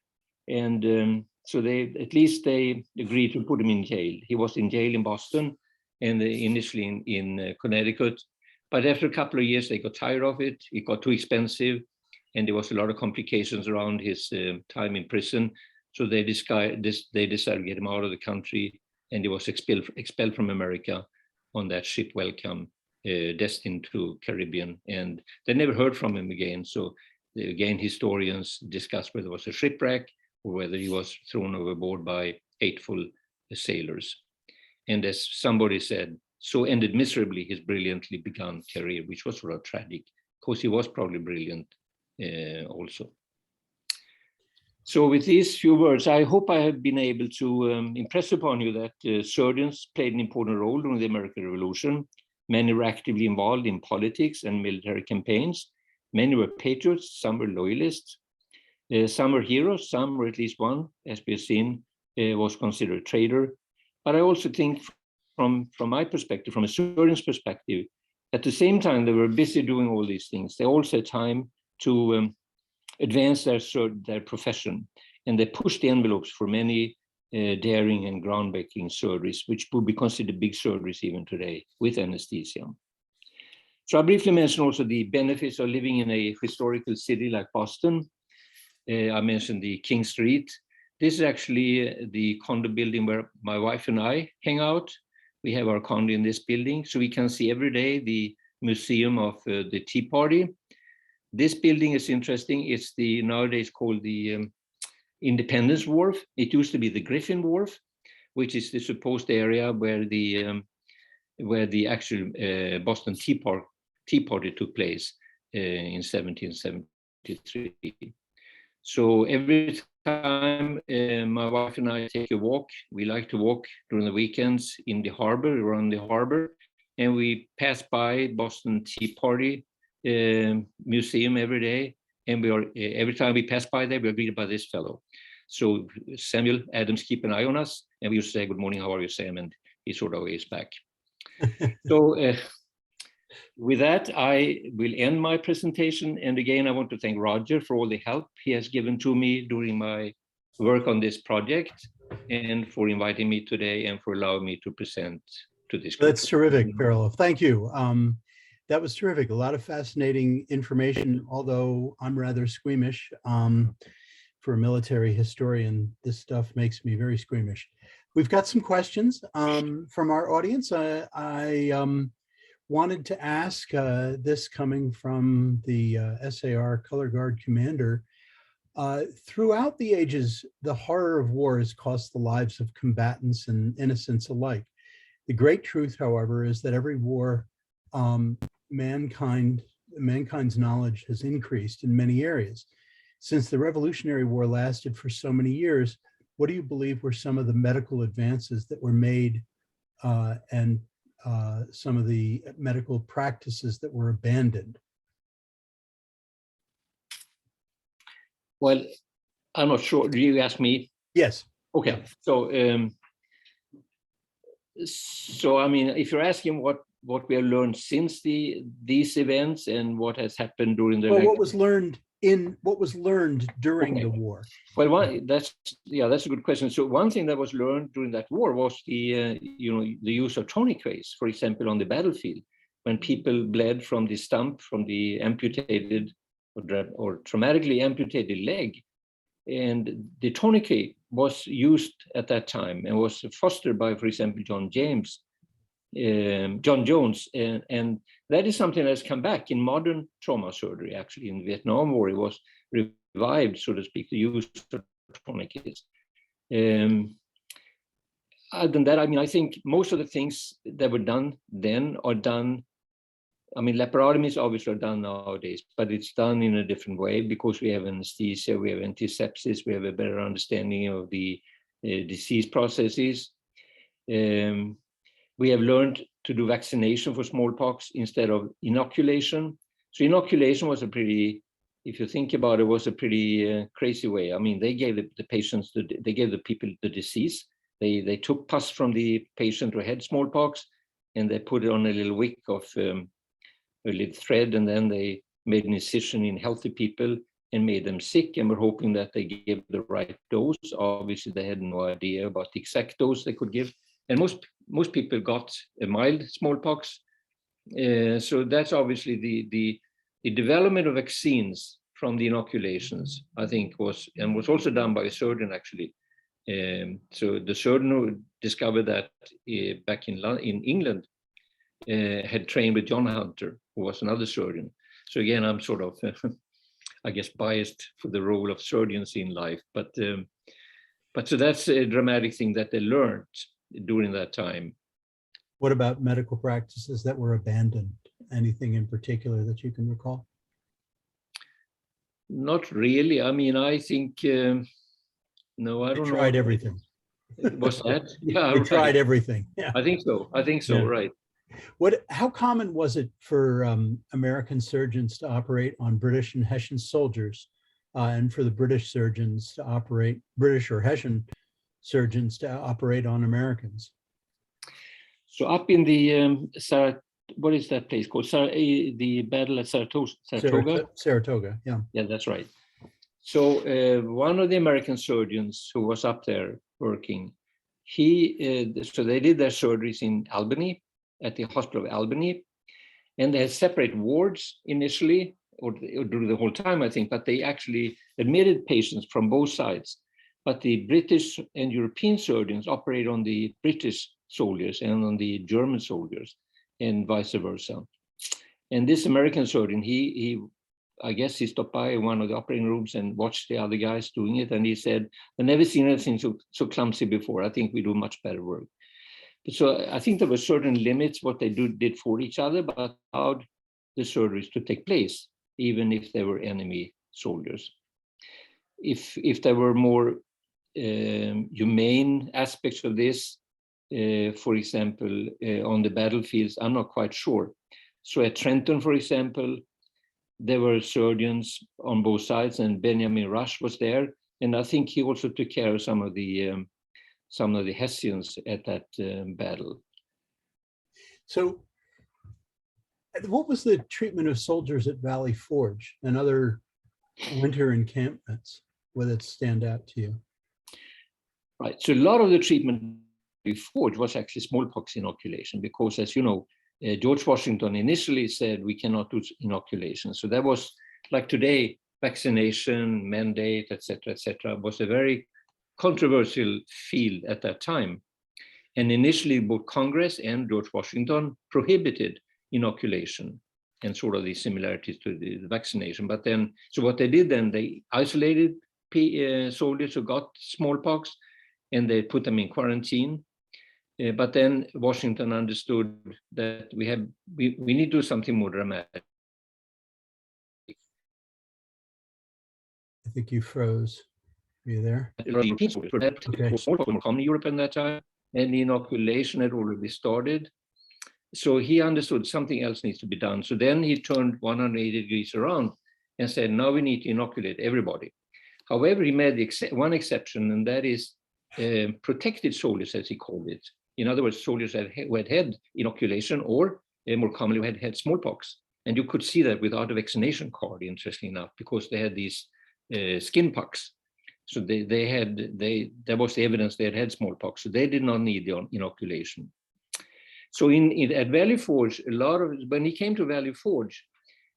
And so they agreed to put him in jail. He was in jail in Boston and initially in Connecticut. But after a couple of years, they got tired of it. It got too expensive, and there was a lot of complications around his time in prison. So they decided to get him out of the country, and he was expelled from America on that ship Welcome, destined to Caribbean. And they never heard from him again. So again, historians discuss whether it was a shipwreck or whether he was thrown overboard by hateful sailors. And as somebody said, so ended miserably his brilliantly begun career, which was sort of tragic, because he was probably brilliant also. So with these few words, I hope I have been able to impress upon you that surgeons played an important role during the American Revolution. Many were actively involved in politics and military campaigns. Many were patriots, some were loyalists. Some were heroes, some, or at least one, as we have seen, was considered a traitor. But I also think from my perspective, from a surgeon's perspective, at the same time they were busy doing all these things, they also had time to advance their profession, and they pushed the envelopes for many daring and groundbreaking surgeries, which would be considered big surgeries even today with anesthesia. So I briefly mentioned also the benefits of living in a historical city like Boston. I mentioned the King Street. This is actually the condo building where my wife and I hang out. We have our condo in this building, so we can see every day the museum of the Tea Party. This building is interesting. It's nowadays called the Independence Wharf. It used to be the Griffin Wharf, which is the supposed area where the actual Boston Tea Party took place in 1773. So every time my wife and I take a walk, we like to walk during the weekends in the harbor, around the harbor, and we pass by Boston Tea Party museum every day, and every time we pass by there, we are greeted by this fellow. So Samuel Adams keep an eye on us, and we used to say, "Good morning, how are you, Sam?" And he sort of waves back. So with that, I will end my presentation. And again, I want to thank Roger for all the help he has given to me during my work on this project, and for inviting me today and for allowing me to present to this group. That's terrific, Per-Olof. Thank you. That was terrific. A lot of fascinating information, although I'm rather squeamish. For a military historian, this stuff makes me very squeamish. We've got some questions from our audience. I wanted to ask this coming from the SAR Color Guard commander. Throughout the ages, the horror of war has cost the lives of combatants and innocents alike. The great truth, however, is that every war, mankind's knowledge has increased in many areas. Since the Revolutionary War lasted for so many years, what do you believe were some of the medical advances that were made and some of the medical practices that were abandoned? Well, I'm not sure. Do you ask me? Yes. Okay. Yeah. So I mean, if you're asking what we have learned since these events and what has happened during the what was learned during the war? Well, that's a good question. So one thing that was learned during that war was the use of tourniquets, for example, on the battlefield, when people bled from the stump, from the amputated or traumatically amputated leg. And the tourniquet was used at that time and was fostered by, for example, John Jones, and that is something that's come back in modern trauma surgery. Actually, in the Vietnam War, it was revived, so to speak, the use of tourniquets. Other than that, I mean, I think most of the things that were done then are done. I mean, laparotomies obviously are done nowadays, but it's done in a different way because we have anesthesia, we have antisepsis, we have a better understanding of the disease processes. We have learned to do vaccination for smallpox instead of inoculation. So inoculation was a pretty, if you think about it, was a pretty crazy way. I mean, they gave the patients, they gave the people the disease. They took pus from the patient who had smallpox, and they put it on a little wick of a little thread, and then they made an incision in healthy people and made them sick, and were hoping that they gave the right dose. Obviously, they had no idea about the exact dose they could give, and most people got a mild smallpox. So that's obviously the development of vaccines from the inoculations, I think, was also done by a surgeon, actually. So the surgeon who discovered that back in England had trained with John Hunter, who was another surgeon. So again, I'm sort of, I guess, biased for the role of surgeons in life. But so that's a dramatic thing that they learned during that time. What about medical practices that were abandoned? Anything in particular that you can recall? Not really. I mean, I think, no, I don't know. Tried everything. Was that? Yeah, they right. Tried everything. Yeah. I think so. Yeah. Right. How common was it for American surgeons to operate on British and Hessian soldiers, and for the British surgeons to operate, British or Hessian surgeons to operate on Americans? So up in the what is that place called? The battle at Saratoga? Saratoga, yeah. Yeah, that's right. So one of the American surgeons who was up there working, so they did their surgeries in Albany, at the Hospital of Albany, and they had separate wards initially, or during the whole time, I think, but they actually admitted patients from both sides. But the British and European surgeons operate on the British soldiers and on the German soldiers, and vice versa. And this American surgeon, I guess he stopped by one of the operating rooms and watched the other guys doing it, and he said, "I've never seen anything so clumsy before. I think we do much better work." So I think there were certain limits what they did for each other, but allowed the surgeries to take place, even if they were enemy soldiers. If there were more humane aspects of this, for example, on the battlefields, I'm not quite sure. So at Trenton, for example, there were surgeons on both sides, and Benjamin Rush was there, and I think he also took care of some of the Hessians at that battle. So what was the treatment of soldiers at Valley Forge and other winter encampments? Will it stand out to you? Right, so a lot of the treatment before was actually smallpox inoculation, because, as you know, George Washington initially said we cannot do inoculation. So that was, like today, vaccination, mandate, etc., was a very controversial field at that time. And initially, both Congress and George Washington prohibited inoculation and sort of the similarities to the vaccination. But then, so what they did then, they isolated soldiers who got smallpox, and they put them in quarantine. But then Washington understood that we need to do something more dramatic. I think you froze. Are you there? Okay. Smallpox were common in Europe at that time, and the inoculation had already started. So he understood something else needs to be done. So then he turned 180 degrees around and said, now we need to inoculate everybody. However, he made one exception, and that is protected soldiers, as he called it. In other words, soldiers who had had inoculation, or more commonly who had smallpox. And you could see that without a vaccination card, interestingly enough, because they had these skin pox. So there was the evidence they had smallpox, so they did not need the inoculation. So at Valley Forge, when he came to Valley Forge,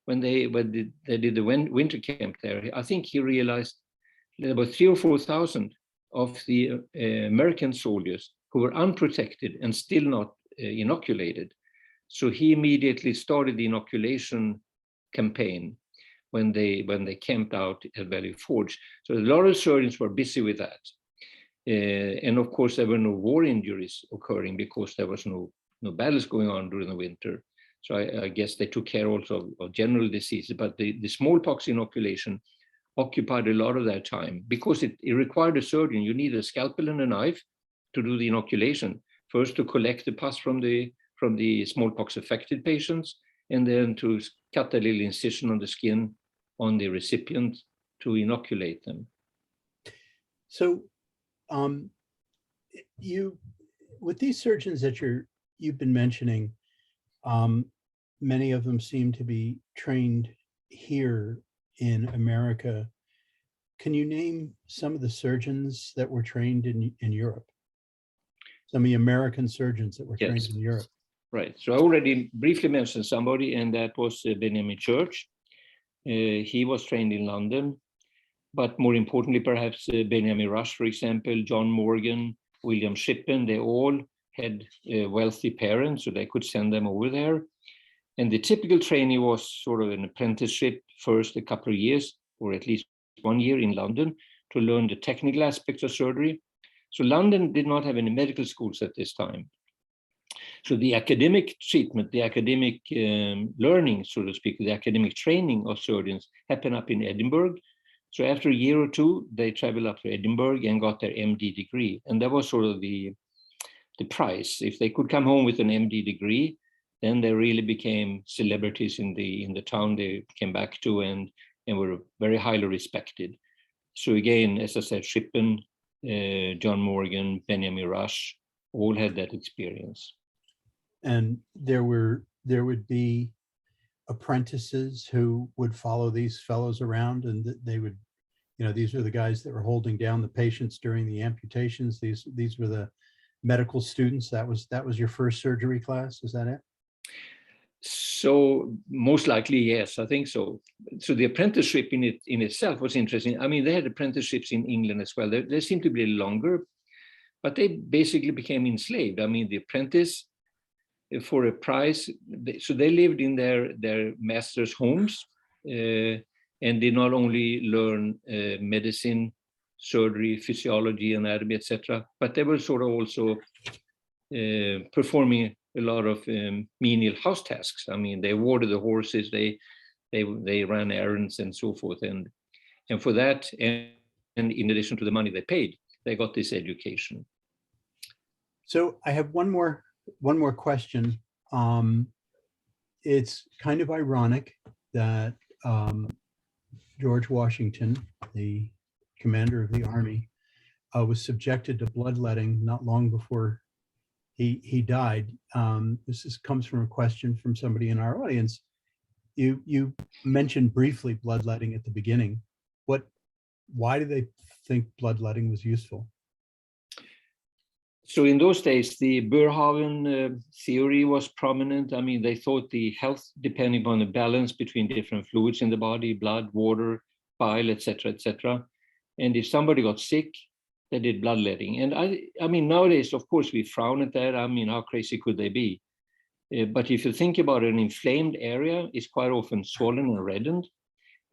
when they did the winter camp there, I think he realized there were 3,000 or 4,000 of the American soldiers who were unprotected and still not inoculated. So he immediately started the inoculation campaign when they camped out at Valley Forge. So a lot of surgeons were busy with that. And of course, there were no war injuries occurring because there was no battles going on during the winter. So I guess they took care also of general diseases, but the smallpox inoculation occupied a lot of their time because it required a surgeon. You need a scalpel and a knife to do the inoculation. First to collect the pus from the smallpox affected patients, and then to cut a little incision on the skin on the recipient to inoculate them. So with these surgeons that you've been mentioning, many of them seem to be trained here in America. Can you name some of the surgeons that were trained in Europe? Some of the American surgeons that were trained in Europe. Right. So I already briefly mentioned somebody, and that was Benjamin Church. He was trained in London, but more importantly, perhaps Benjamin Rush, for example, John Morgan, William Shippen, they all had wealthy parents, so they could send them over there. And the typical training was sort of an apprenticeship, first a couple of years, or at least 1 year in London, to learn the technical aspects of surgery. So London did not have any medical schools at this time. So the academic treatment, the academic learning, so to speak, the academic training of surgeons happened up in Edinburgh. So after a year or two, they traveled up to Edinburgh and got their MD degree. And that was sort of the price. If they could come home with an MD degree, then they really became celebrities in the town they came back to, and were very highly respected. So again, as I said, Shippen, John Morgan, Benjamin Rush, all had that experience. And there would be apprentices who would follow these fellows around, and they would, these are the guys that were holding down the patients during the amputations. These were the medical students. That was your first surgery class. Is that it? So most likely, yes, I think so. So the apprenticeship in itself was interesting. I mean, they had apprenticeships in England as well. They seemed to be longer, but they basically became enslaved. I mean, the apprentice, for a price, so they lived in their masters' homes and did not only learn medicine, surgery, physiology, anatomy, etc., but they were sort of also performing a lot of menial house tasks. I mean, they watered the horses, they ran errands and so forth, and for that, and in addition to the money they paid, they got this education. So I have one more question. It's kind of ironic that George Washington, the commander of the army, was subjected to bloodletting not long before he died. This comes from a question from somebody in our audience. You mentioned briefly bloodletting at the beginning. Why do they think bloodletting was useful? So in those days, the Boerhaave theory was prominent. I mean, they thought the health depending on the balance between different fluids in the body, blood, water, bile, etc., etc. And if somebody got sick, they did bloodletting. And I mean, nowadays, of course, we frown at that. I mean, how crazy could they be? But if you think about an inflamed area, it's quite often swollen and reddened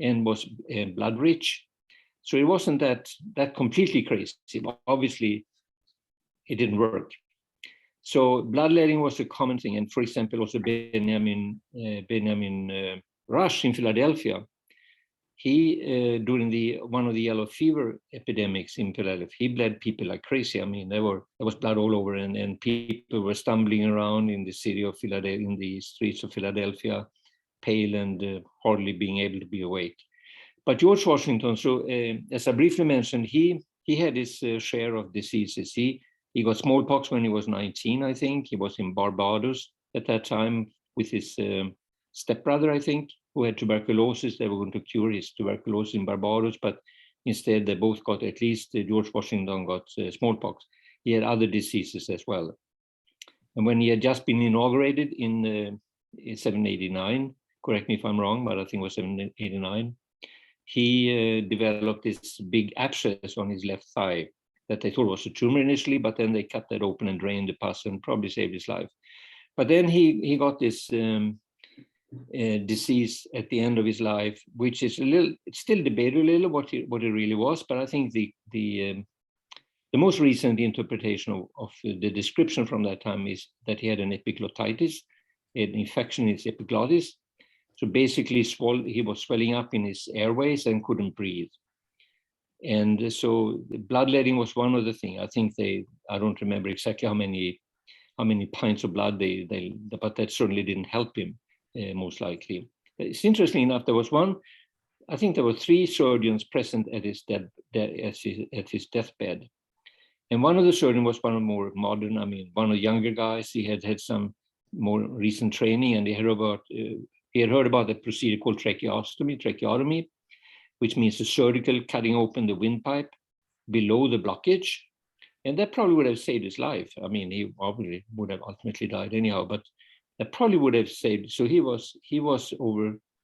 and was blood rich. So it wasn't that completely crazy. Obviously, it didn't work. So bloodletting was a common thing. And for example, also Benjamin Rush in Philadelphia, he, during one of the yellow fever epidemics in Philadelphia, he bled people like crazy. I mean, there was blood all over, and people were stumbling around in the city of Philadelphia, in the streets of Philadelphia, pale and hardly being able to be awake. But George Washington, so as I briefly mentioned, he had his share of diseases. He got smallpox when he was 19, I think. He was in Barbados at that time with his stepbrother, I think, who had tuberculosis. They were going to cure his tuberculosis in Barbados, but instead they both got, at least George Washington got smallpox. He had other diseases as well. And when he had just been inaugurated in 789, correct me if I'm wrong, but I think it was 789, he developed this big abscess on his left thigh that they thought was a tumor initially, but then they cut that open and drained the pus and probably saved his life. But then he got this disease at the end of his life, which is it's still debated a little what it really was, but I think the most recent interpretation of the description from that time is that he had an epiglottitis, an infection in his epiglottis. So basically, he was swelling up in his airways and couldn't breathe. And so the bloodletting was one of the things. I think I don't remember exactly how many pints of blood but that certainly didn't help him, most likely. It's interesting enough, there was I think there were 3 surgeons present at his deathbed. And one of the surgeons was one of more modern, one of the younger guys. He had some more recent training, and he had heard about the procedure called tracheotomy, which means the surgical cutting open the windpipe below the blockage. And that probably would have saved his life. He obviously would have ultimately died anyhow, but that probably would have saved. So he was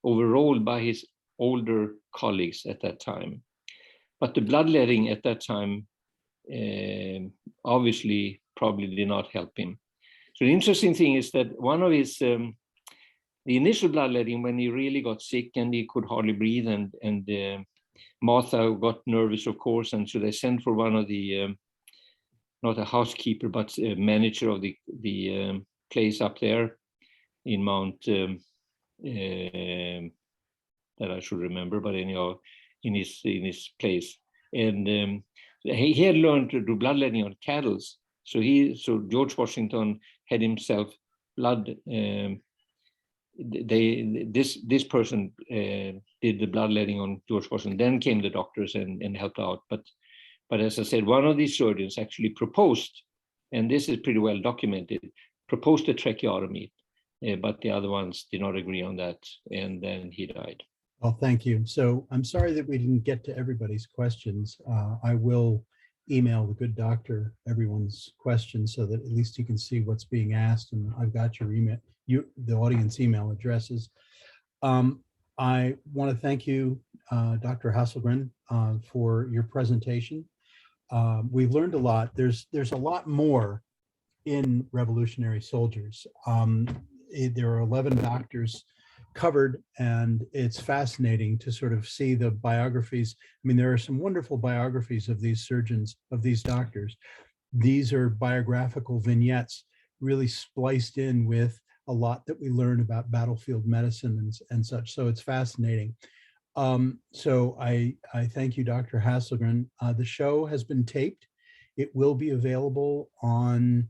overruled by his older colleagues at that time. But the bloodletting at that time obviously probably did not help him. So the interesting thing is that one of his the initial bloodletting, when he really got sick and he could hardly breathe, and Martha got nervous, of course, and so they sent for one of the not a housekeeper but a manager of the place up there in Mount that I should remember, but anyhow, in his place, and he had learned to do bloodletting on cattle. So George Washington had himself blood. This person did the bloodletting on George Washington. Then came the doctors and helped out. But as I said, one of these surgeons actually proposed, and this is pretty well documented, proposed a tracheotomy, but the other ones did not agree on that, and then he died. Well, thank you. So I'm sorry that we didn't get to everybody's questions. I will email the good doctor everyone's questions so that at least you can see what's being asked, and I've got your email, the audience email addresses. I want to thank you, Dr. Hosselgren, for your presentation. We've learned a lot. There's a lot more in Revolutionary Soldiers. There are 11 doctors covered, and it's fascinating to sort of see the biographies. There are some wonderful biographies of these surgeons, of these doctors. These are biographical vignettes really spliced in with a lot that we learn about battlefield medicine and such. So it's fascinating. So I thank you, Dr. Hasselgren. The show has been taped. It will be available on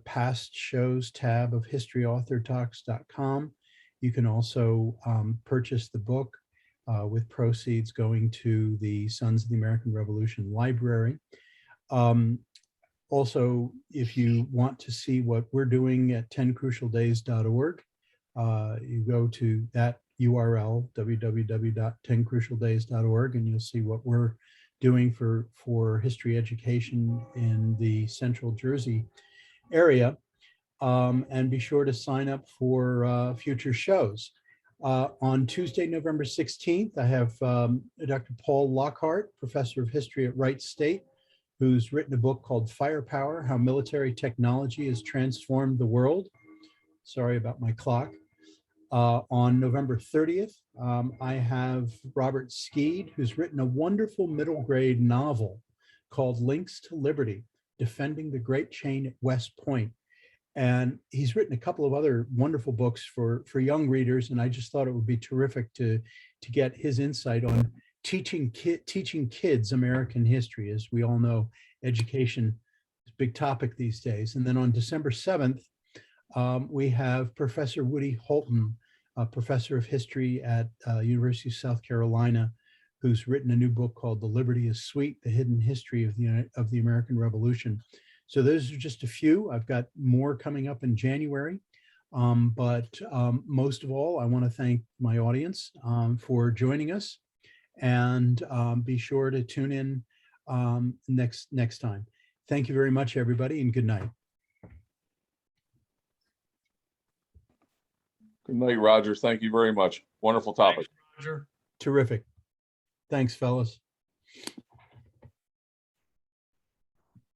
past shows tab of historyauthortalks.com. You can also purchase the book with proceeds going to the Sons of the American Revolution Library. Also, if you want to see what we're doing at 10crucialdays.org, you go to that URL, www.10crucialdays.org, and you'll see what we're doing for history education in the Central Jersey area. And be sure to sign up for future shows. On Tuesday, November 16th, I have Dr. Paul Lockhart, professor of history at Wright State, who's written a book called Firepower: How Military Technology Has Transformed the World. Sorry about my clock. On November 30th, I have Robert Skeed, who's written a wonderful middle grade novel called Links to Liberty: Defending the Great Chain at West Point. And he's written a couple of other wonderful books for young readers, and I just thought it would be terrific to get his insight on teaching kids American history. As we all know, education is a big topic these days. And then on December 7th, we have Professor Woody Holton, a professor of history at University of South Carolina, who's written a new book called The Liberty is Sweet, The Hidden History of the American Revolution. So those are just a few. I've got more coming up in January. But most of all, I want to thank my audience for joining us, and be sure to tune in next time. Thank you very much, everybody, and good night. Good night, Roger. Thank you very much. Wonderful topic. Thanks, Roger. Terrific. Thanks, fellas.